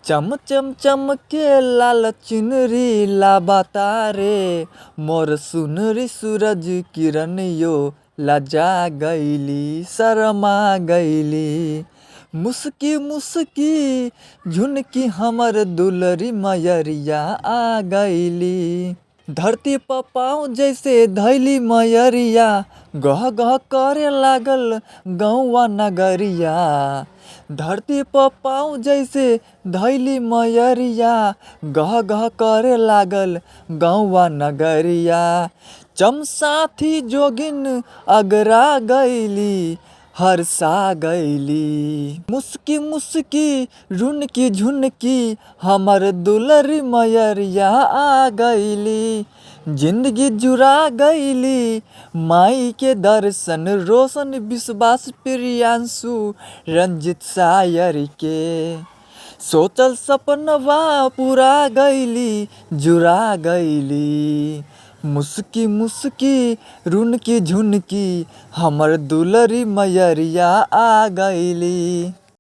चम चम चमके लाल चुनरी लाबाता रे मोर सुनरी सूरज किरण यो लजा गईली शर्मा गईली। मुस्की मुस्की झुनकी हमर दुलरी मयरिया आ गईली। धरती पर पाँव जैसे धैली मयरिया गह गह करे लागल गौवा नगरिया। धरती पर पाँव जैसे धैली मयरिया गह गह करे लागल गौवा नगरिया। चमसाथी जोगिन अगरा गईली हरसा गईली। मुस्की मुस्की रुनकी झुनकी हमर दुलरी मयरिया आ गईली। जिंदगी जुड़ा गईली माई के दर्शन रोशन विश्वास प्रियांशु रंजित शायर के। सोचल सपनवा पूरा गईली जुड़ा गईली। मुस्की मुस्की रुनकी झुनकी हमर दुलरी मयरिया आ गईली।